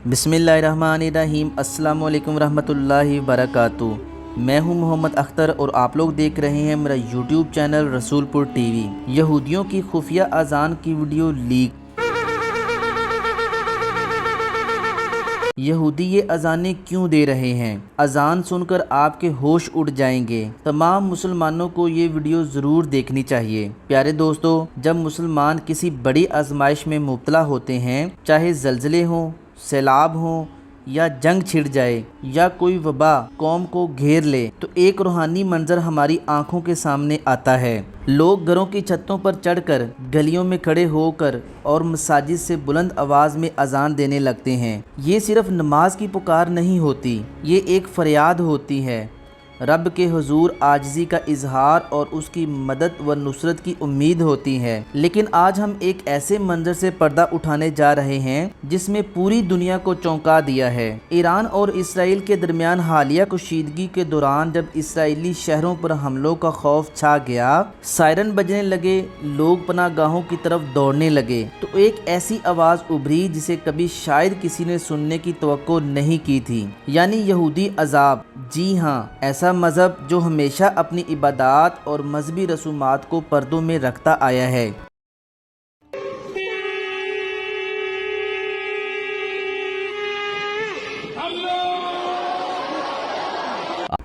بسم اللہ الرحمن الرحیم۔ السلام علیکم ورحمۃ اللہ وبرکاتہ۔ میں ہوں محمد اختر اور آپ لوگ دیکھ رہے ہیں میرا یوٹیوب چینل رسول پور ٹی وی۔ یہودیوں کی خفیہ اذان کی ویڈیو لیک۔ یہودی یہ اذانیں کیوں دے رہے ہیں؟ اذان سن کر آپ کے ہوش اڑ جائیں گے۔ تمام مسلمانوں کو یہ ویڈیو ضرور دیکھنی چاہیے۔ پیارے دوستو، جب مسلمان کسی بڑی آزمائش میں مبتلا ہوتے ہیں، چاہے زلزلے ہوں، سیلاب ہوں یا جنگ چھڑ جائے یا کوئی وبا قوم کو گھیر لے، تو ایک روحانی منظر ہماری آنکھوں کے سامنے آتا ہے۔ لوگ گھروں کی چھتوں پر چڑھ کر، گلیوں میں کھڑے ہو کر اور مساجد سے بلند آواز میں اذان دینے لگتے ہیں۔ یہ صرف نماز کی پکار نہیں ہوتی، یہ ایک فریاد ہوتی ہے، رب کے حضور عاجزی کا اظہار اور اس کی مدد و نصرت کی امید ہوتی ہے۔ لیکن آج ہم ایک ایسے منظر سے پردہ اٹھانے جا رہے ہیں جس میں پوری دنیا کو چونکا دیا ہے۔ ایران اور اسرائیل کے درمیان حالیہ کشیدگی کے دوران جب اسرائیلی شہروں پر حملوں کا خوف چھا گیا، سائرن بجنے لگے، لوگ پناہ گاہوں کی طرف دوڑنے لگے، تو ایک ایسی آواز ابھری جسے کبھی شاید کسی نے سننے کی توقع نہیں کی تھی، یعنی یہودی عذاب۔ جی ہاں، ایسا مذہب جو ہمیشہ اپنی عبادات اور مذہبی رسومات کو پردوں میں رکھتا آیا ہے۔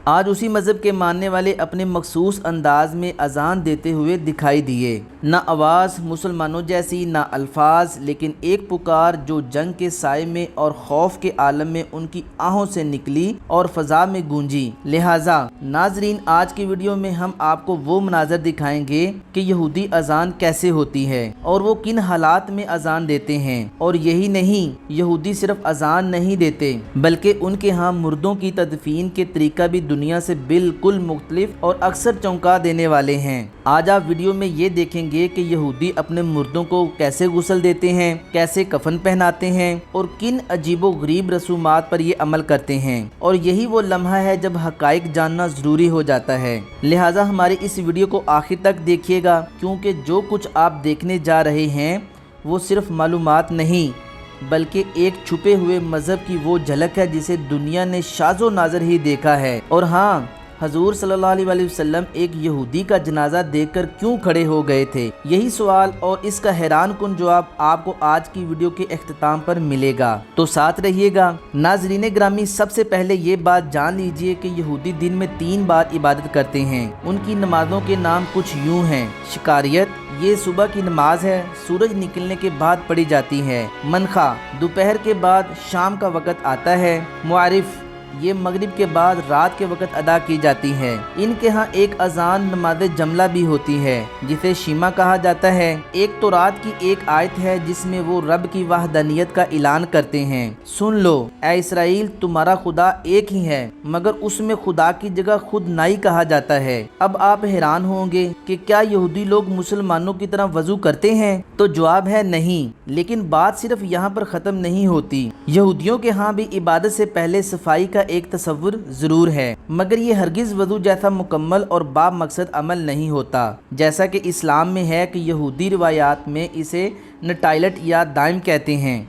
آج اسی مذہب کے ماننے والے اپنے مخصوص انداز میں اذان دیتے ہوئے دکھائی دیے۔ نہ آواز مسلمانوں جیسی، نہ الفاظ، لیکن ایک پکار جو جنگ کے سائے میں اور خوف کے عالم میں ان کی آہوں سے نکلی اور فضا میں گونجی۔ لہٰذا ناظرین، آج کی ویڈیو میں ہم آپ کو وہ مناظر دکھائیں گے کہ یہودی اذان کیسے ہوتی ہے اور وہ کن حالات میں اذان دیتے ہیں۔ اور یہی نہیں، یہودی صرف اذان نہیں دیتے بلکہ ان کے ہاں مردوں کی تدفین کے طریقہ بھی دنیا سے بالکل مختلف اور اکثر چونکا دینے والے ہیں۔ آج آپ ویڈیو میں یہ دیکھیں گے کہ یہودی اپنے مردوں کو کیسے غسل دیتے ہیں، کیسے کفن پہناتے ہیں اور کن عجیب و غریب رسومات پر یہ عمل کرتے ہیں۔ اور یہی وہ لمحہ ہے جب حقائق جاننا ضروری ہو جاتا ہے۔ لہٰذا ہماری اس ویڈیو کو آخر تک دیکھیے گا، کیونکہ جو کچھ آپ دیکھنے جا رہے ہیں وہ صرف معلومات نہیں بلکہ ایک چھپے ہوئے مذہب کی وہ جھلک ہے جسے دنیا نے شاذ و نادر ہی دیکھا ہے۔ اور ہاں، حضور صلی اللہ علیہ وسلم ایک یہودی کا جنازہ دیکھ کر کیوں کھڑے ہو گئے تھے؟ یہی سوال اور اس کا حیران کن جواب آپ کو آج کی ویڈیو کے اختتام پر ملے گا، تو ساتھ رہیے گا۔ ناظرین گرامی، سب سے پہلے یہ بات جان لیجئے کہ یہودی دن میں 3 بار عبادت کرتے ہیں۔ ان کی نمازوں کے نام کچھ یوں ہیں: شکاریت، یہ صبح کی نماز ہے، سورج نکلنے کے بعد پڑھی جاتی ہے۔ منخا، دوپہر کے بعد شام کا وقت آتا ہے۔ معرف، یہ مغرب کے بعد رات کے وقت ادا کی جاتی ہے۔ ان کے ہاں ایک اذان نماز جملہ بھی ہوتی ہے جسے شیما کہا جاتا ہے۔ ایک تورات کی ایک آیت ہے جس میں وہ رب کی وحدانیت کا اعلان کرتے ہیں: سن لو اے اسرائیل، تمہارا خدا ایک ہی ہے، مگر اس میں خدا کی جگہ خود نائی کہا جاتا ہے۔ اب آپ حیران ہوں گے کہ کیا یہودی لوگ مسلمانوں کی طرح وضو کرتے ہیں؟ تو جواب ہے نہیں، لیکن بات صرف یہاں پر ختم نہیں ہوتی۔ یہودیوں کے ہاں بھی عبادت سے پہلے صفائی کا ایک تصور ضرور ہے، مگر یہ ہرگز وضو جیسا مکمل اور با مقصد عمل نہیں ہوتا، جیسا کہ اسلام میں ہے کہ یہودی روایات میں اسے نٹائلٹ یا دائم کہتے ہیں،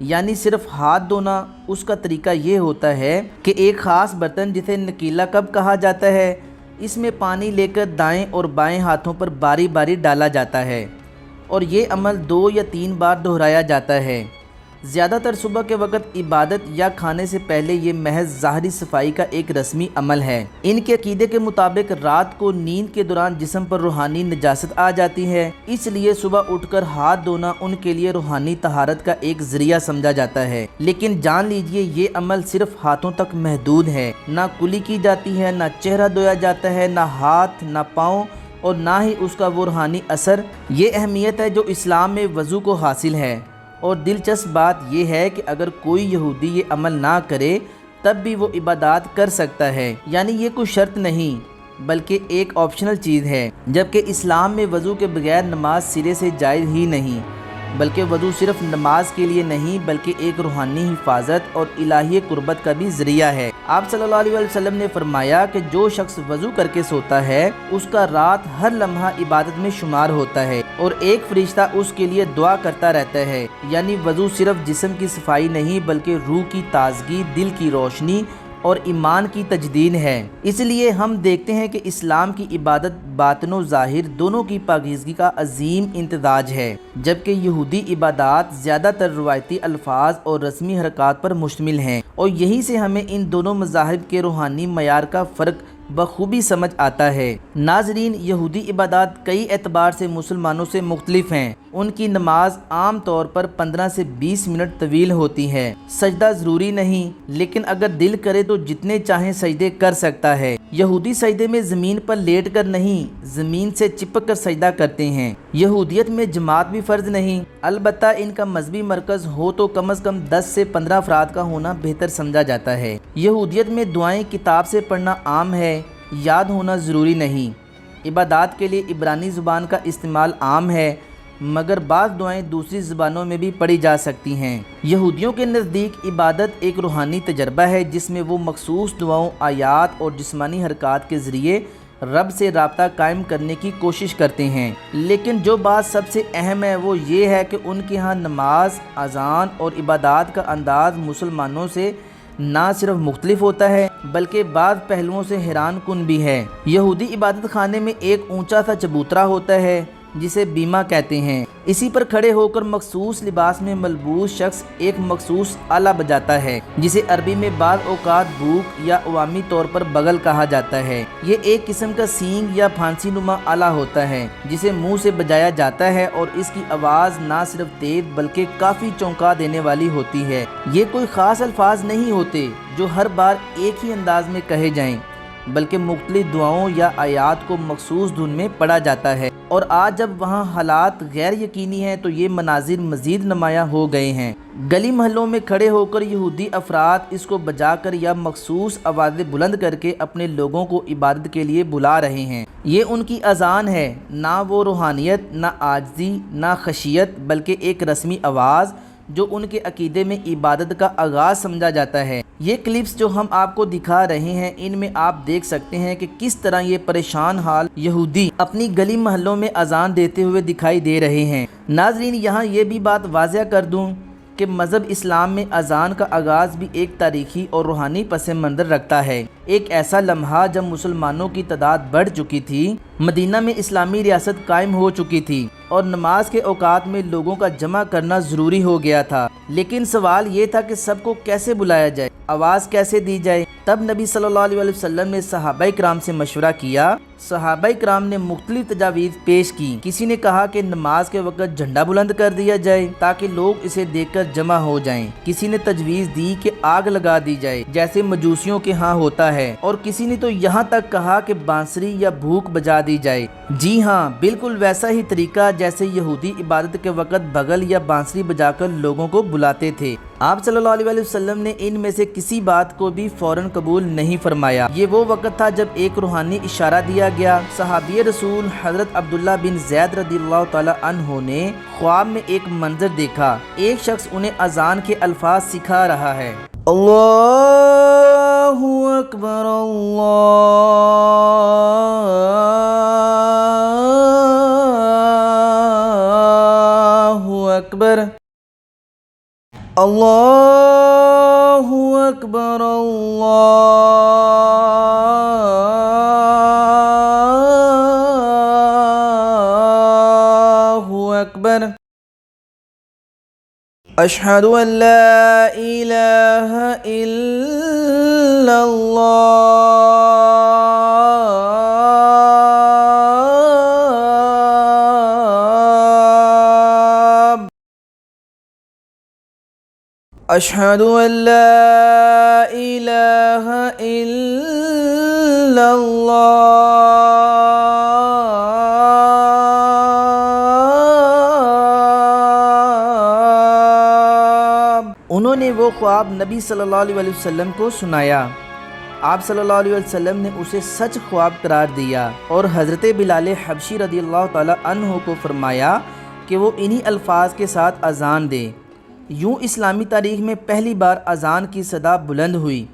یعنی صرف ہاتھ دھونا۔ اس کا طریقہ یہ ہوتا ہے کہ ایک خاص برتن جسے نکیلا کب کہا جاتا ہے، اس میں پانی لے کر دائیں اور بائیں ہاتھوں پر باری باری ڈالا جاتا ہے اور یہ عمل 2 یا 3 بار دہرایا جاتا ہے۔ زیادہ تر صبح کے وقت عبادت یا کھانے سے پہلے یہ محض ظاہری صفائی کا ایک رسمی عمل ہے۔ ان کے عقیدے کے مطابق رات کو نیند کے دوران جسم پر روحانی نجاست آ جاتی ہے، اس لیے صبح اٹھ کر ہاتھ دھونا ان کے لیے روحانی طہارت کا ایک ذریعہ سمجھا جاتا ہے۔ لیکن جان لیجئے یہ عمل صرف ہاتھوں تک محدود ہے، نہ کلی کی جاتی ہے، نہ چہرہ دھویا جاتا ہے، نہ ہاتھ، نہ پاؤں، اور نہ ہی اس کا وہ روحانی اثر۔ یہ اہمیت ہے جو اسلام میں وضو کو حاصل ہے۔ اور دلچسپ بات یہ ہے کہ اگر کوئی یہودی یہ عمل نہ کرے تب بھی وہ عبادات کر سکتا ہے، یعنی یہ کوئی شرط نہیں بلکہ ایک آپشنل چیز ہے، جبکہ اسلام میں وضو کے بغیر نماز سرے سے جائز ہی نہیں۔ بلکہ وضو صرف نماز کے لیے نہیں بلکہ ایک روحانی حفاظت اور الہی قربت کا بھی ذریعہ ہے۔ آپ صلی اللہ علیہ وسلم نے فرمایا کہ جو شخص وضو کر کے سوتا ہے اس کا رات ہر لمحہ عبادت میں شمار ہوتا ہے اور ایک فرشتہ اس کے لیے دعا کرتا رہتا ہے۔ یعنی وضو صرف جسم کی صفائی نہیں بلکہ روح کی تازگی، دل کی روشنی اور ایمان کی تجدید ہے۔ اس لیے ہم دیکھتے ہیں کہ اسلام کی عبادت باطن و ظاہر دونوں کی پاکیزگی کا عظیم امتزاج ہے، جبکہ یہودی عبادات زیادہ تر روایتی الفاظ اور رسمی حرکات پر مشتمل ہیں، اور یہیں سے ہمیں ان دونوں مذاہب کے روحانی معیار کا فرق بخوبی سمجھ آتا ہے۔ ناظرین، یہودی عبادات کئی اعتبار سے مسلمانوں سے مختلف ہیں۔ ان کی نماز عام طور پر 15 سے 20 منٹ طویل ہوتی ہے۔ سجدہ ضروری نہیں، لیکن اگر دل کرے تو جتنے چاہیں سجدے کر سکتا ہے۔ یہودی سجدے میں زمین پر لیٹ کر نہیں، زمین سے چپک کر سجدہ کرتے ہیں۔ یہودیت میں جماعت بھی فرض نہیں، البتہ ان کا مذہبی مرکز ہو تو کم از کم 10 سے 15 افراد کا ہونا بہتر سمجھا جاتا ہے۔ یہودیت میں دعائیں کتاب سے پڑھنا عام ہے، یاد ہونا ضروری نہیں۔ عبادات کے لیے عبرانی زبان کا استعمال عام ہے، مگر بعض دعائیں دوسری زبانوں میں بھی پڑھی جا سکتی ہیں۔ یہودیوں کے نزدیک عبادت ایک روحانی تجربہ ہے جس میں وہ مخصوص دعاؤں، آیات اور جسمانی حرکات کے ذریعے رب سے رابطہ قائم کرنے کی کوشش کرتے ہیں۔ لیکن جو بات سب سے اہم ہے وہ یہ ہے کہ ان کے ہاں نماز، اذان اور عبادات کا انداز مسلمانوں سے نہ صرف مختلف ہوتا ہے بلکہ بعض پہلوؤں سے حیران کن بھی ہے۔ یہودی عبادت خانے میں ایک اونچا سا چبوترا ہوتا ہے جسے بیمہ کہتے ہیں۔ اسی پر کھڑے ہو کر مخصوص لباس میں ملبوس شخص ایک مخصوص آلہ بجاتا ہے جسے عربی میں بعض اوقات بوق یا عوامی طور پر بغل کہا جاتا ہے۔ یہ ایک قسم کا سینگ یا پھانسی نما آلہ ہوتا ہے جسے منہ سے بجایا جاتا ہے اور اس کی آواز نہ صرف تیز بلکہ کافی چونکا دینے والی ہوتی ہے۔ یہ کوئی خاص الفاظ نہیں ہوتے جو ہر بار ایک ہی انداز میں کہے جائیں، بلکہ مختلف دعاؤں یا آیات کو مخصوص دھن میں پڑھا جاتا ہے، اور آج جب وہاں حالات غیر یقینی ہیں تو یہ مناظر مزید نمایاں ہو گئے ہیں۔ گلی محلوں میں کھڑے ہو کر یہودی افراد اس کو بجا کر یا مخصوص آوازیں بلند کر کے اپنے لوگوں کو عبادت کے لیے بلا رہے ہیں۔ یہ ان کی اذان ہے، نہ وہ روحانیت، نہ عاجزی، نہ خشیت، بلکہ ایک رسمی آواز جو ان کے عقیدے میں عبادت کا آغاز سمجھا جاتا ہے۔ یہ کلپس جو ہم آپ کو دکھا رہے ہیں ان میں آپ دیکھ سکتے ہیں کہ کس طرح یہ پریشان حال یہودی اپنی گلی محلوں میں اذان دیتے ہوئے دکھائی دے رہے ہیں۔ ناظرین، یہاں یہ بھی بات واضح کر دوں کہ مذہب اسلام میں اذان کا آغاز بھی ایک تاریخی اور روحانی پس منظر رکھتا ہے۔ ایک ایسا لمحہ جب مسلمانوں کی تعداد بڑھ چکی تھی، مدینہ میں اسلامی ریاست قائم ہو چکی تھی اور نماز کے اوقات میں لوگوں کا جمع کرنا ضروری ہو گیا تھا، لیکن سوال یہ تھا کہ سب کو کیسے بلایا جائے، آواز کیسے دی جائے۔ تب نبی صلی اللہ علیہ وسلم نے صحابہ کرام سے مشورہ کیا۔ صحابہ کرام نے مختلف تجاویز پیش کی۔ کسی نے کہا کہ نماز کے وقت جھنڈا بلند کر دیا جائے تاکہ لوگ اسے دیکھ کر جمع ہو جائیں۔ کسی نے تجویز دی کہ آگ لگا دی جائے جیسے مجوسیوں کے ہاں ہوتا ہے، اور کسی نے تو یہاں تک کہا کہ بانسری یا بھوک بجا دی جائے۔ جی ہاں، بالکل ویسا ہی طریقہ جیسے یہودی عبادت کے وقت بغل یا بانسری بجا کر لوگوں کو بلاتے تھے۔ آپ صلی اللہ علیہ وسلم نے ان میں سے کسی بات کو بھی فوراً قبول نہیں فرمایا۔ یہ وہ وقت تھا جب ایک روحانی اشارہ دیا گیا۔ صحابی رسول حضرت عبداللہ بن زید رضی اللہ تعالی عنہ نے خواب میں ایک منظر دیکھا۔ ایک شخص انہیں اذان کے الفاظ سکھا رہا ہے۔ اللہ اکبر، اللہ اکبر، اللہ اکبر، اللہ اکبر، اشہد ان لا الہ الا اللہ، اشہد ان لا الہ الا اللہ۔ انہوں نے وہ خواب نبی صلی اللہ علیہ وسلم کو سنایا۔ آپ صلی اللہ علیہ وسلم نے اسے سچ خواب قرار دیا اور حضرت بلال حبشی رضی اللہ تعالی عنہ کو فرمایا کہ کہ وہ انہی الفاظ کے ساتھ اذان دے۔ یوں اسلامی تاریخ میں پہلی بار اذان کی صدا بلند ہوئی،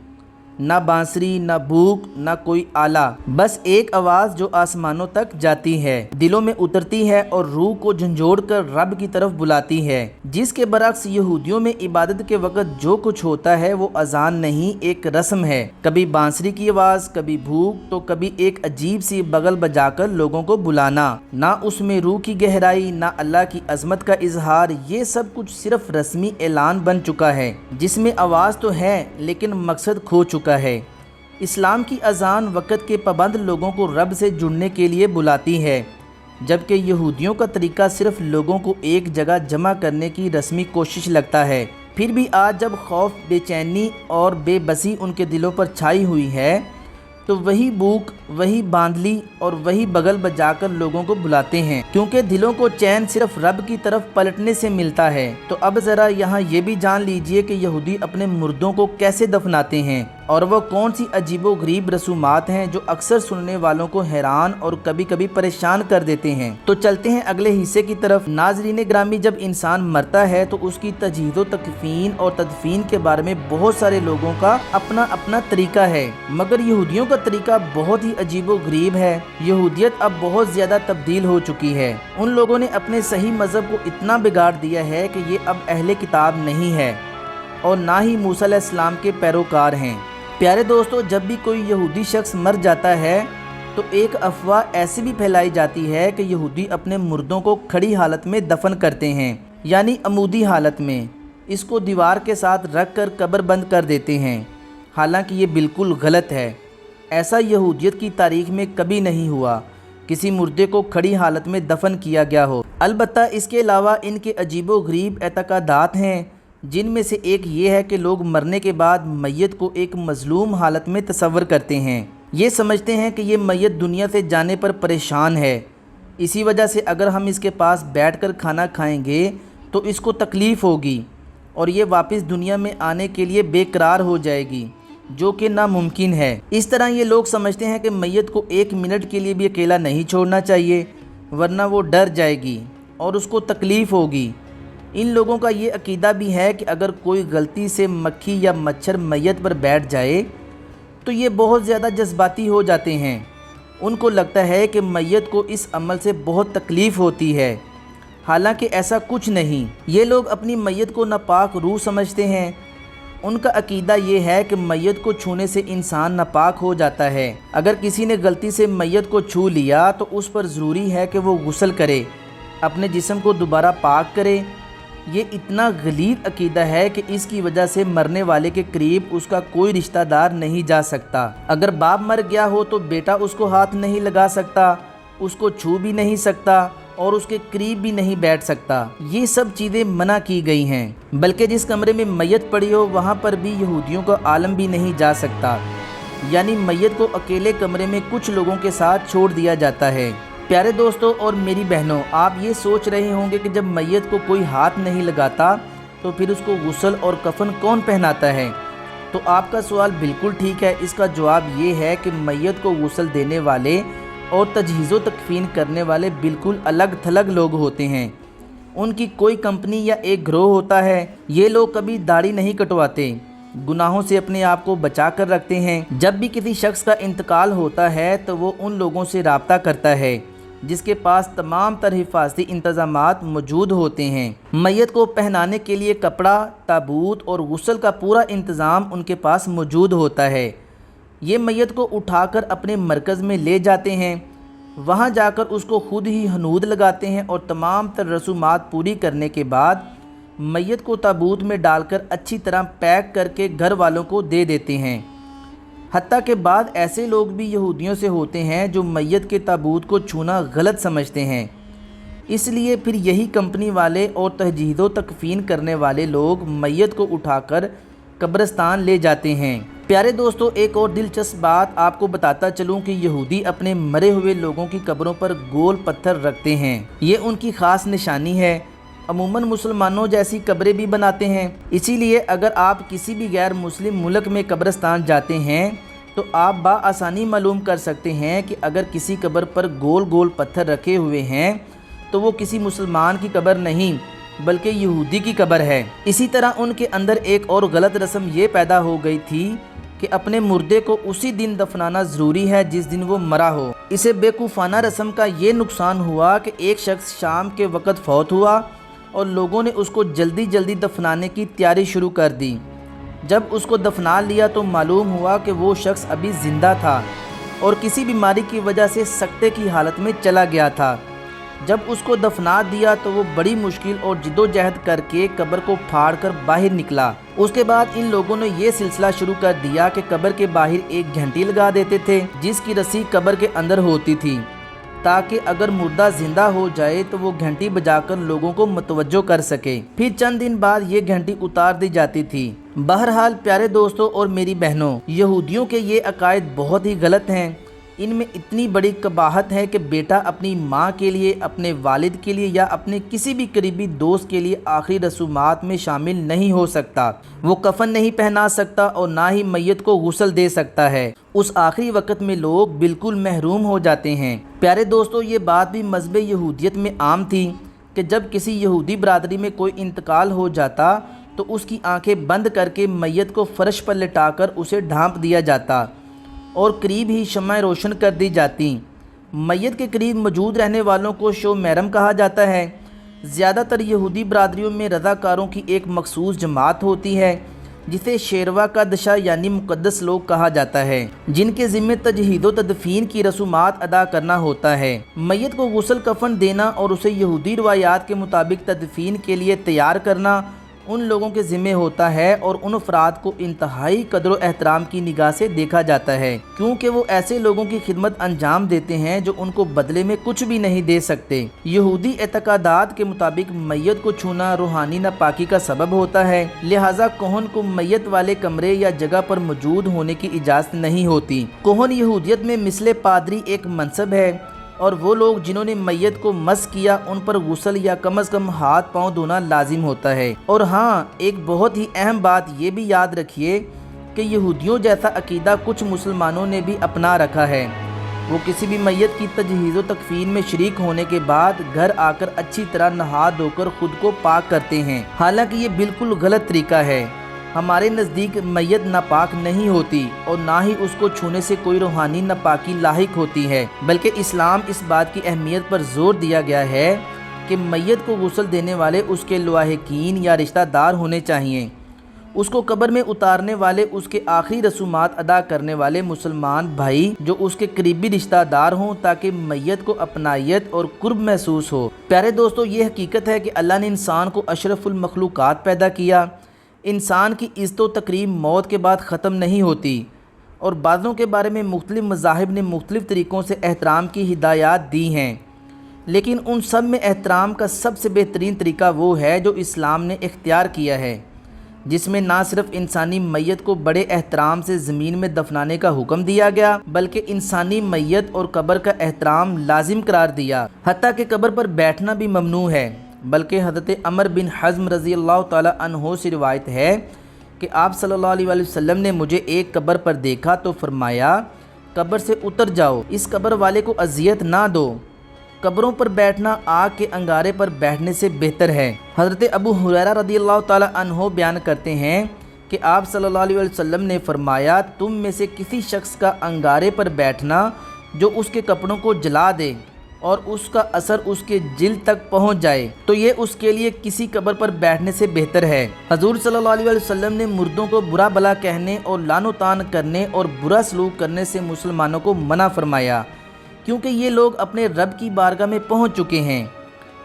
نہ بانسری، نہ بھوک، نہ کوئی آلہ، بس ایک آواز جو آسمانوں تک جاتی ہے، دلوں میں اترتی ہے اور روح کو جھنجھوڑ کر رب کی طرف بلاتی ہے۔ جس کے برعکس یہودیوں میں عبادت کے وقت جو کچھ ہوتا ہے وہ اذان نہیں، ایک رسم ہے، کبھی بانسری کی آواز، کبھی بھوک، تو کبھی ایک عجیب سی بغل بجا کر لوگوں کو بلانا، نہ اس میں روح کی گہرائی، نہ اللہ کی عظمت کا اظہار۔ یہ سب کچھ صرف رسمی اعلان بن چکا ہے جس میں آواز تو ہے لیکن مقصد کھو چکا ہے۔ اسلام کی اذان وقت کے پابند لوگوں کو رب سے جڑنے کے لیے بلاتی ہے، جبکہ یہودیوں کا طریقہ صرف لوگوں کو ایک جگہ جمع کرنے کی رسمی کوشش لگتا ہے۔ پھر بھی آج جب خوف، بے چینی اور بے بسی ان کے دلوں پر چھائی ہوئی ہے تو وہی بھوک، وہی باندلی اور وہی بغل بجا کر لوگوں کو بلاتے ہیں، کیونکہ دلوں کو چین صرف رب کی طرف پلٹنے سے ملتا ہے۔ تو اب ذرا یہاں یہ بھی جان لیجئے کہ یہودی اپنے مردوں کو کیسے دفناتے ہیں، اور وہ کون سی عجیب و غریب رسومات ہیں جو اکثر سننے والوں کو حیران اور کبھی کبھی پریشان کر دیتے ہیں۔ تو چلتے ہیں اگلے حصے کی طرف۔ ناظرین گرامی، جب انسان مرتا ہے تو اس کی تجہیز و تکفین اور تدفین کے بارے میں بہت سارے لوگوں کا اپنا اپنا طریقہ ہے، مگر یہودیوں کا طریقہ بہت ہی عجیب و غریب ہے۔ یہودیت اب بہت زیادہ تبدیل ہو چکی ہے۔ ان لوگوں نے اپنے صحیح مذہب کو اتنا بگاڑ دیا ہے کہ یہ اب اہل کتاب نہیں ہے اور نہ ہی موسیٰ علیہ السلام کے پیروکار ہیں۔ پیارے دوستو، جب بھی کوئی یہودی شخص مر جاتا ہے تو ایک افواہ ایسی بھی پھیلائی جاتی ہے کہ یہودی اپنے مردوں کو کھڑی حالت میں دفن کرتے ہیں، یعنی عمودی حالت میں، اس کو دیوار کے ساتھ رکھ کر قبر بند کر دیتے ہیں، حالانکہ یہ بالکل غلط ہے۔ ایسا یہودیت کی تاریخ میں کبھی نہیں ہوا، کسی مردے کو کھڑی حالت میں دفن کیا گیا ہو۔ البتہ اس کے علاوہ ان کے عجیب و غریب اعتقادات ہیں، جن میں سے ایک یہ ہے کہ لوگ مرنے کے بعد میت کو ایک مظلوم حالت میں تصور کرتے ہیں۔ یہ سمجھتے ہیں کہ یہ میت دنیا سے جانے پر پریشان ہے، اسی وجہ سے اگر ہم اس کے پاس بیٹھ کر کھانا کھائیں گے تو اس کو تکلیف ہوگی اور یہ واپس دنیا میں آنے کے لیے بے قرار ہو جائے گی، جو کہ ناممکن ہے۔ اس طرح یہ لوگ سمجھتے ہیں کہ میت کو ایک منٹ کے لیے بھی اکیلا نہیں چھوڑنا چاہیے، ورنہ وہ ڈر جائے گی اور اس کو تکلیف ہوگی۔ ان لوگوں کا یہ عقیدہ بھی ہے کہ اگر کوئی غلطی سے مکھی یا مچھر میت پر بیٹھ جائے تو یہ بہت زیادہ جذباتی ہو جاتے ہیں۔ ان کو لگتا ہے کہ میت کو اس عمل سے بہت تکلیف ہوتی ہے، حالانکہ ایسا کچھ نہیں۔ یہ لوگ اپنی میت کو ناپاک روح سمجھتے ہیں۔ ان کا عقیدہ یہ ہے کہ میت کو چھونے سے انسان ناپاک ہو جاتا ہے۔ اگر کسی نے غلطی سے میت کو چھو لیا تو اس پر ضروری ہے کہ وہ غسل کرے، اپنے جسم کو دوبارہ پاک کرے۔ یہ اتنا غلیظ عقیدہ ہے کہ اس کی وجہ سے مرنے والے کے قریب اس کا کوئی رشتہ دار نہیں جا سکتا۔ اگر باپ مر گیا ہو تو بیٹا اس کو ہاتھ نہیں لگا سکتا، اس کو چھو بھی نہیں سکتا اور اس کے قریب بھی نہیں بیٹھ سکتا۔ یہ سب چیزیں منع کی گئی ہیں، بلکہ جس کمرے میں میت پڑی ہو وہاں پر بھی یہودیوں کا عالم بھی نہیں جا سکتا، یعنی میت کو اکیلے کمرے میں کچھ لوگوں کے ساتھ چھوڑ دیا جاتا ہے۔ پیارے دوستوں اور میری بہنوں، آپ یہ سوچ رہے ہوں گے کہ جب میت کو کوئی ہاتھ نہیں لگاتا تو پھر اس کو غسل اور کفن کون پہناتا ہے؟ تو آپ کا سوال بالکل ٹھیک ہے۔ اس کا جواب یہ ہے کہ میت کو غسل دینے والے اور تجہیز و تکفین کرنے والے بالکل الگ تھلگ لوگ ہوتے ہیں۔ ان کی کوئی کمپنی یا ایک گروہ ہوتا ہے۔ یہ لوگ کبھی داڑھی نہیں کٹواتے، گناہوں سے اپنے آپ کو بچا کر رکھتے ہیں۔ جب بھی کسی شخص کا انتقال ہوتا ہے تو وہ ان لوگوں سے رابطہ کرتا ہے جس کے پاس تمام تر حفاظتی انتظامات موجود ہوتے ہیں۔ میت کو پہنانے کے لیے کپڑا، تابوت اور غسل کا پورا انتظام ان کے پاس موجود ہوتا ہے۔ یہ میت کو اٹھا کر اپنے مرکز میں لے جاتے ہیں، وہاں جا کر اس کو خود ہی ہنود لگاتے ہیں اور تمام تر رسومات پوری کرنے کے بعد میت کو تابوت میں ڈال کر اچھی طرح پیک کر کے گھر والوں کو دے دیتے ہیں۔ حتیٰ کہ بعد ایسے لوگ بھی یہودیوں سے ہوتے ہیں جو میت کے تابوت کو چھونا غلط سمجھتے ہیں، اس لیے پھر یہی کمپنی والے اور تجہیز و تکفین کرنے والے لوگ میت کو اٹھا کر قبرستان لے جاتے ہیں۔ پیارے دوستو، ایک اور دلچسپ بات آپ کو بتاتا چلوں کہ یہودی اپنے مرے ہوئے لوگوں کی قبروں پر گول پتھر رکھتے ہیں، یہ ان کی خاص نشانی ہے۔ عموماً مسلمانوں جیسی قبریں بھی بناتے ہیں، اسی لیے اگر آپ کسی بھی غیر مسلم ملک میں قبرستان جاتے ہیں تو آپ بآسانی معلوم کر سکتے ہیں کہ اگر کسی قبر پر گول گول پتھر رکھے ہوئے ہیں تو وہ کسی مسلمان کی قبر نہیں بلکہ یہودی کی قبر ہے۔ اسی طرح ان کے اندر ایک اور غلط رسم یہ پیدا ہو گئی تھی کہ اپنے مردے کو اسی دن دفنانا ضروری ہے جس دن وہ مرا ہو۔ اسے بیوقوفانہ رسم کا یہ نقصان ہوا کہ ایک شخص شام کے وقت فوت ہوا اور لوگوں نے اس کو جلدی جلدی دفنانے کی تیاری شروع کر دی۔ جب اس کو دفنا لیا تو معلوم ہوا کہ وہ شخص ابھی زندہ تھا اور کسی بیماری کی وجہ سے سکتے کی حالت میں چلا گیا تھا۔ جب اس کو دفنا دیا تو وہ بڑی مشکل اور جدوجہد کر کے قبر کو پھاڑ کر باہر نکلا۔ اس کے بعد ان لوگوں نے یہ سلسلہ شروع کر دیا کہ قبر کے باہر ایک گھنٹی لگا دیتے تھے جس کی رسی قبر کے اندر ہوتی تھی تاکہ اگر مردہ زندہ ہو جائے تو وہ گھنٹی بجا کر لوگوں کو متوجہ کر سکے۔ پھر چند دن بعد یہ گھنٹی اتار دی جاتی تھی۔ بہرحال پیارے دوستوں اور میری بہنوں، یہودیوں کے یہ عقائد بہت ہی غلط ہیں۔ ان میں اتنی بڑی قباحت ہے کہ بیٹا اپنی ماں کے لیے، اپنے والد کے لیے یا اپنے کسی بھی قریبی دوست کے لیے آخری رسومات میں شامل نہیں ہو سکتا۔ وہ کفن نہیں پہنا سکتا اور نہ ہی میت کو غسل دے سکتا ہے۔ اس آخری وقت میں لوگ بالکل محروم ہو جاتے ہیں۔ پیارے دوستوں، یہ بات بھی مذہب یہودیت میں عام تھی کہ جب کسی یہودی برادری میں کوئی انتقال ہو جاتا تو اس کی آنکھیں بند کر کے میت کو فرش پر لٹا کر اسے ڈھانپ دیا جاتا اور قریب ہی شمع روشن کر دی جاتی۔ میت کے قریب موجود رہنے والوں کو شو محرم کہا جاتا ہے۔ زیادہ تر یہودی برادریوں میں رضاکاروں کی ایک مخصوص جماعت ہوتی ہے جسے شیروا کا دشا یعنی مقدس لوگ کہا جاتا ہے، جن کے ذمہ تجہیز و تدفین کی رسومات ادا کرنا ہوتا ہے۔ میت کو غسل کفن دینا اور اسے یہودی روایات کے مطابق تدفین کے لیے تیار کرنا ان لوگوں کے ذمہ ہوتا ہے اور ان افراد کو انتہائی قدر و احترام کی نگاہ سے دیکھا جاتا ہے کیونکہ وہ ایسے لوگوں کی خدمت انجام دیتے ہیں جو ان کو بدلے میں کچھ بھی نہیں دے سکتے۔ یہودی اعتقادات کے مطابق میت کو چھونا روحانی ناپاکی کا سبب ہوتا ہے، لہٰذا کوہن کو میت والے کمرے یا جگہ پر موجود ہونے کی اجازت نہیں ہوتی۔ کوہن یہودیت میں مثل پادری ایک منصب ہے اور وہ لوگ جنہوں نے میت کو مس کیا ان پر غسل یا کم از کم ہاتھ پاؤں دھونا لازم ہوتا ہے۔ اور ہاں، ایک بہت ہی اہم بات یہ بھی یاد رکھیے کہ یہودیوں جیسا عقیدہ کچھ مسلمانوں نے بھی اپنا رکھا ہے۔ وہ کسی بھی میت کی تجہیز و تکفین میں شریک ہونے کے بعد گھر آ کر اچھی طرح نہا دھو کر خود کو پاک کرتے ہیں، حالانکہ یہ بالکل غلط طریقہ ہے۔ ہمارے نزدیک میت ناپاک نہیں ہوتی اور نہ ہی اس کو چھونے سے کوئی روحانی ناپاکی لاحق ہوتی ہے، بلکہ اسلام اس بات کی اہمیت پر زور دیا گیا ہے کہ میت کو غسل دینے والے اس کے لواحقین یا رشتہ دار ہونے چاہئیں۔ اس کو قبر میں اتارنے والے اس کے آخری رسومات ادا کرنے والے مسلمان بھائی جو اس کے قریبی رشتہ دار ہوں تاکہ میت کو اپنائیت اور قرب محسوس ہو۔ پیارے دوستو، یہ حقیقت ہے کہ اللہ نے انسان کو اشرف المخلوقات پیدا کیا۔ انسان کی عزت و تکریم موت کے بعد ختم نہیں ہوتی اور بعضوں کے بارے میں مختلف مذاہب نے مختلف طریقوں سے احترام کی ہدایات دی ہیں، لیکن ان سب میں احترام کا سب سے بہترین طریقہ وہ ہے جو اسلام نے اختیار کیا ہے، جس میں نہ صرف انسانی میت کو بڑے احترام سے زمین میں دفنانے کا حکم دیا گیا بلکہ انسانی میت اور قبر کا احترام لازم قرار دیا، حتیٰ کہ قبر پر بیٹھنا بھی ممنوع ہے۔ بلکہ حضرت عمر بن حزم رضی اللہ تعالی عنہ سے روایت ہے کہ آپ صلی اللہ علیہ وسلم نے مجھے ایک قبر پر دیکھا تو فرمایا، قبر سے اتر جاؤ، اس قبر والے کو اذیت نہ دو۔ قبروں پر بیٹھنا آگ کے انگارے پر بیٹھنے سے بہتر ہے۔ حضرت ابو ہریرہ رضی اللہ تعالی عنہ بیان کرتے ہیں کہ آپ صلی اللہ علیہ وسلم نے فرمایا، تم میں سے کسی شخص کا انگارے پر بیٹھنا جو اس کے کپڑوں کو جلا دے اور اس کا اثر اس کے جلد تک پہنچ جائے تو یہ اس کے لیے کسی قبر پر بیٹھنے سے بہتر ہے۔ حضور صلی اللہ علیہ وسلم نے مردوں کو برا بھلا کہنے اور لعن و طعن کرنے اور برا سلوک کرنے سے مسلمانوں کو منع فرمایا، کیونکہ یہ لوگ اپنے رب کی بارگاہ میں پہنچ چکے ہیں۔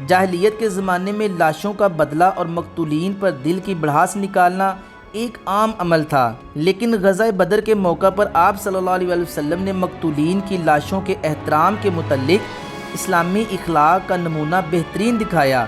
جاہلیت کے زمانے میں لاشوں کا بدلہ اور مقتولین پر دل کی بڑھاس نکالنا ایک عام عمل تھا، لیکن غزوہ بدر کے موقع پر آپ صلی اللہ علیہ وسلم نے مقتولین کی لاشوں کے احترام کے متعلق اسلامی اخلاق کا نمونہ بہترین دکھایا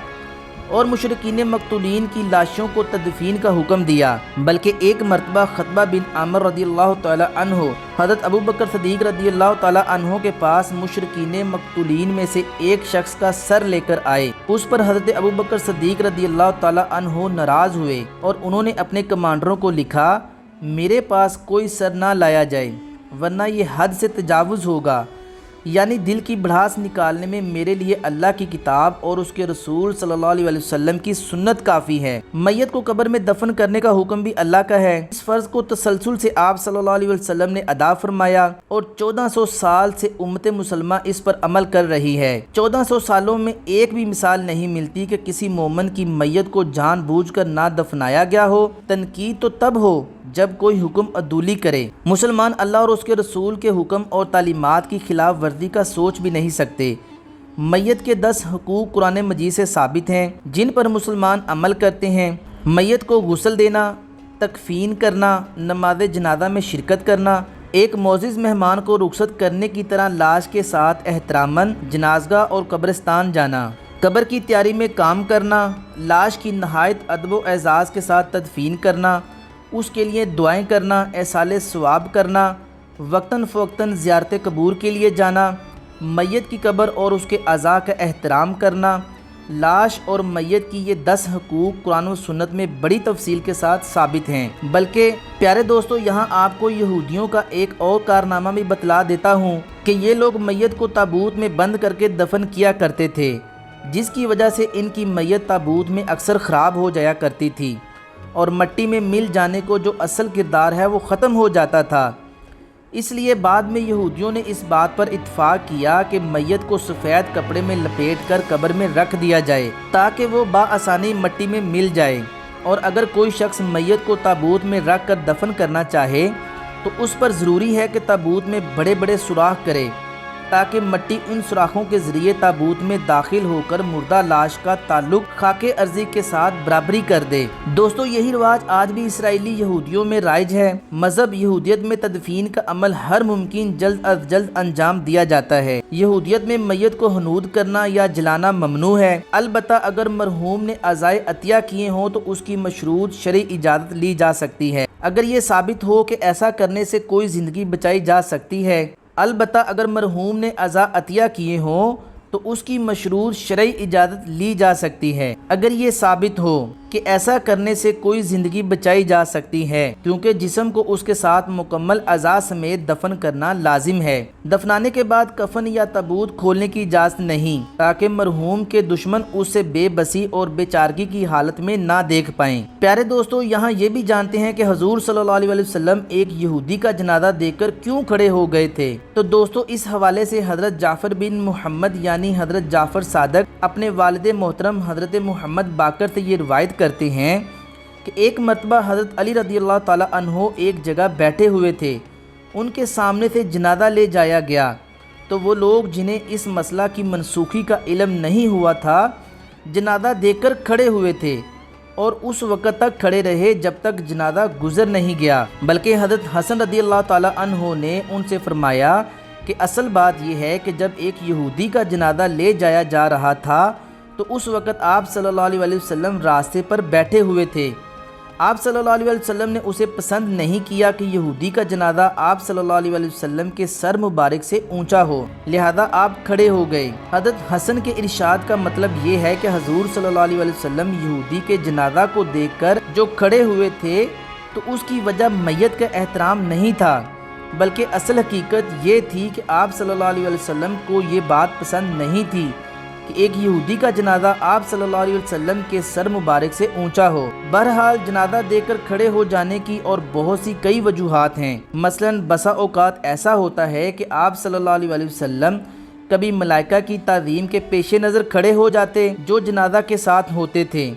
اور مشرکین مقتولین کی لاشوں کو تدفین کا حکم دیا۔ بلکہ ایک مرتبہ خطبہ بن عامر رضی اللہ تعالی عنہ حضرت ابوبکر صدیق رضی اللہ تعالی عنہ کے پاس مشرکین مقتولین میں سے ایک شخص کا سر لے کر آئے۔ اس پر حضرت ابوبکر صدیق رضی اللہ تعالی عنہ ناراض ہوئے اور انہوں نے اپنے کمانڈروں کو لکھا، میرے پاس کوئی سر نہ لایا جائے ورنہ یہ حد سے تجاوز ہوگا۔ یعنی دل کی بھڑاس نکالنے میں میرے لیے اللہ کی کتاب اور اس کے رسول صلی اللہ علیہ وسلم کی سنت کافی ہے۔ میت کو قبر میں دفن کرنے کا حکم بھی اللہ کا ہے۔ اس فرض کو تسلسل سے آپ صلی اللہ علیہ وسلم نے ادا فرمایا اور 1400 سال سے امت مسلمہ اس پر عمل کر رہی ہے۔ 1400 سالوں میں ایک بھی مثال نہیں ملتی کہ کسی مومن کی میت کو جان بوجھ کر نہ دفنایا گیا ہو۔ تنقید تو تب ہو جب کوئی حکم عدولی کرے۔ مسلمان اللہ اور اس کے رسول کے حکم اور تعلیمات کی خلاف ورزی کا سوچ بھی نہیں سکتے۔ میت کے 10 حقوق قرآن مجید سے ثابت ہیں جن پر مسلمان عمل کرتے ہیں۔ میت کو غسل دینا، تکفین کرنا، نماز جنازہ میں شرکت کرنا، ایک معزز مہمان کو رخصت کرنے کی طرح لاش کے ساتھ احتراماً جنازگاہ اور قبرستان جانا، قبر کی تیاری میں کام کرنا، لاش کی نہایت ادب و اعزاز کے ساتھ تدفین کرنا، اس کے لیے دعائیں کرنا، ایصال ثواب کرنا، وقتاً فوقتاً زیارت قبور کے لیے جانا، میت کی قبر اور اس کے اعضاء کا احترام کرنا، لاش اور میت کی یہ 10 حقوق قرآن و سنت میں بڑی تفصیل کے ساتھ ثابت ہیں۔ بلکہ پیارے دوستو، یہاں آپ کو یہودیوں کا ایک اور کارنامہ بھی بتلا دیتا ہوں کہ یہ لوگ میت کو تابوت میں بند کر کے دفن کیا کرتے تھے، جس کی وجہ سے ان کی میت تابوت میں اکثر خراب ہو جایا کرتی تھی اور مٹی میں مل جانے کو جو اصل کردار ہے وہ ختم ہو جاتا تھا۔ اس لیے بعد میں یہودیوں نے اس بات پر اتفاق کیا کہ میت کو سفید کپڑے میں لپیٹ کر قبر میں رکھ دیا جائے تاکہ وہ بآسانی مٹی میں مل جائے، اور اگر کوئی شخص میت کو تابوت میں رکھ کر دفن کرنا چاہے تو اس پر ضروری ہے کہ تابوت میں بڑے بڑے سوراخ کرے تاکہ مٹی ان سوراخوں کے ذریعے تابوت میں داخل ہو کر مردہ لاش کا تعلق خاک ارضی کے ساتھ برابری کر دے۔ دوستو، یہی رواج آج بھی اسرائیلی یہودیوں میں رائج ہے۔ مذہب یہودیت میں تدفین کا عمل ہر ممکن جلد از جلد انجام دیا جاتا ہے۔ یہودیت میں میت کو حنود کرنا یا جلانا ممنوع ہے، البتہ اگر مرحوم نے عزائے عطیہ کیے ہوں تو اس کی مشروط شرعی اجازت لی جا سکتی ہے۔ اگر یہ ثابت ہو کہ ایسا کرنے سے کوئی زندگی بچائی جا سکتی ہے، البتہ اگر مرحوم نے عزا عطیہ کیے ہوں تو اس کی مشروط شرعی اجازت لی جا سکتی ہے۔ اگر یہ ثابت ہو کہ ایسا کرنے سے کوئی زندگی بچائی جا سکتی ہے، کیونکہ جسم کو اس کے ساتھ مکمل اعضاء سمیت دفن کرنا لازم ہے۔ دفنانے کے بعد کفن یا تابوت کھولنے کی اجازت نہیں، تاکہ مرحوم کے دشمن اس سے بے بسی اور بے چارگی کی حالت میں نہ دیکھ پائیں۔ پیارے دوستو، یہاں یہ بھی جانتے ہیں کہ حضور صلی اللہ علیہ وسلم ایک یہودی کا جنازہ دیکھ کر کیوں کھڑے ہو گئے تھے؟ تو دوستو، اس حوالے سے حضرت جعفر بن محمد یعنی حضرت جعفر صادق اپنے والد محترم حضرت محمد باقر سے یہ روایت کرتے ہیں کہ ایک مرتبہ حضرت علی رضی اللہ تعالیٰ عنہ ایک جگہ بیٹھے ہوئے تھے، ان کے سامنے سے جنازہ لے جایا گیا تو وہ لوگ جنہیں اس مسئلہ کی منسوخی کا علم نہیں ہوا تھا جنازہ دیکھ کر کھڑے ہوئے تھے اور اس وقت تک کھڑے رہے جب تک جنازہ گزر نہیں گیا، بلکہ حضرت حسن رضی اللہ تعالیٰ عنہ نے ان سے فرمایا کہ اصل بات یہ ہے کہ جب ایک یہودی کا جنازہ لے جایا جا رہا تھا تو اس وقت آپ صلی اللہ علیہ وسلم راستے پر بیٹھے ہوئے تھے۔ آپ صلی اللہ علیہ وسلم نے اسے پسند نہیں کیا کہ یہودی کا جنازہ آپ صلی اللہ علیہ وسلم کے سر مبارک سے اونچا ہو، لہذا آپ کھڑے ہو گئے۔ حضرت حسن کے ارشاد کا مطلب یہ ہے کہ حضور صلی اللہ علیہ وسلم یہودی کے جنازہ کو دیکھ کر جو کھڑے ہوئے تھے تو اس کی وجہ میت کا احترام نہیں تھا، بلکہ اصل حقیقت یہ تھی کہ آپ صلی اللہ علیہ وسلم کو یہ بات پسند نہیں تھی کہ ایک یہودی کا جنازہ آپ صلی اللہ علیہ وسلم کے سر مبارک سے اونچا ہو۔ بہرحال جنازہ دیکھ کر کھڑے ہو جانے کی اور بہت سی کئی وجوہات ہیں۔ مثلاً بسا اوقات ایسا ہوتا ہے کہ آپ صلی اللہ علیہ وسلم کبھی ملائکہ کی تعظیم کے پیش نظر کھڑے ہو جاتے جو جنازہ کے ساتھ ہوتے تھے،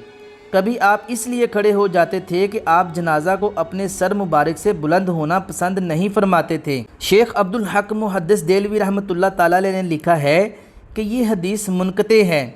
کبھی آپ اس لیے کھڑے ہو جاتے تھے کہ آپ جنازہ کو اپنے سر مبارک سے بلند ہونا پسند نہیں فرماتے تھے۔ شیخ عبدالحق محدث دہلوی رحمۃ اللہ تعالیٰ علیہ نے لکھا ہے کہ یہ حدیث منقطع ہے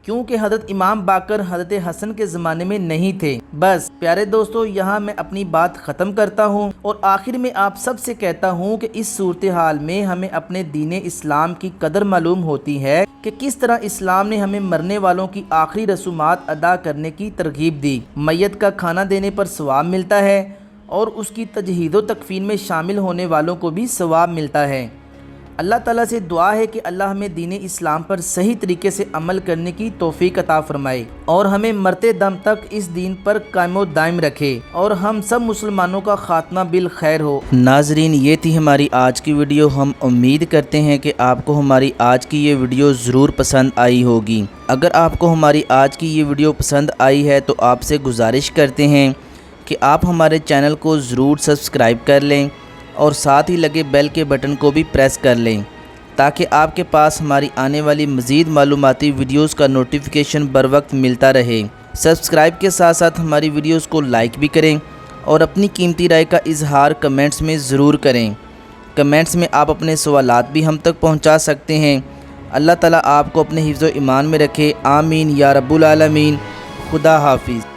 کیونکہ حضرت امام باقر حضرت حسن کے زمانے میں نہیں تھے۔ بس پیارے دوستو، یہاں میں اپنی بات ختم کرتا ہوں اور آخر میں آپ سب سے کہتا ہوں کہ اس صورتحال میں ہمیں اپنے دین اسلام کی قدر معلوم ہوتی ہے کہ کس طرح اسلام نے ہمیں مرنے والوں کی آخری رسومات ادا کرنے کی ترغیب دی۔ میت کا کھانا دینے پر ثواب ملتا ہے اور اس کی تجہیز و تکفین میں شامل ہونے والوں کو بھی ثواب ملتا ہے۔ اللہ تعالیٰ سے دعا ہے کہ اللہ ہمیں دین اسلام پر صحیح طریقے سے عمل کرنے کی توفیق عطا فرمائے اور ہمیں مرتے دم تک اس دین پر قائم و دائم رکھے اور ہم سب مسلمانوں کا خاتمہ بالخیر ہو۔ ناظرین، یہ تھی ہماری آج کی ویڈیو۔ ہم امید کرتے ہیں کہ آپ کو ہماری آج کی یہ ویڈیو ضرور پسند آئی ہوگی۔ اگر آپ کو ہماری آج کی یہ ویڈیو پسند آئی ہے تو آپ سے گزارش کرتے ہیں کہ آپ ہمارے چینل کو ضرور سبسکرائب کر لیں اور ساتھ ہی لگے بیل کے بٹن کو بھی پریس کر لیں تاکہ آپ کے پاس ہماری آنے والی مزید معلوماتی ویڈیوز کا نوٹیفیکیشن بر وقت ملتا رہے۔ سبسکرائب کے ساتھ ساتھ ہماری ویڈیوز کو لائک بھی کریں اور اپنی قیمتی رائے کا اظہار کمنٹس میں ضرور کریں۔ کمنٹس میں آپ اپنے سوالات بھی ہم تک پہنچا سکتے ہیں۔ اللہ تعالیٰ آپ کو اپنے حفظ و ایمان میں رکھے، آمین یا رب العالمین۔ خدا حافظ۔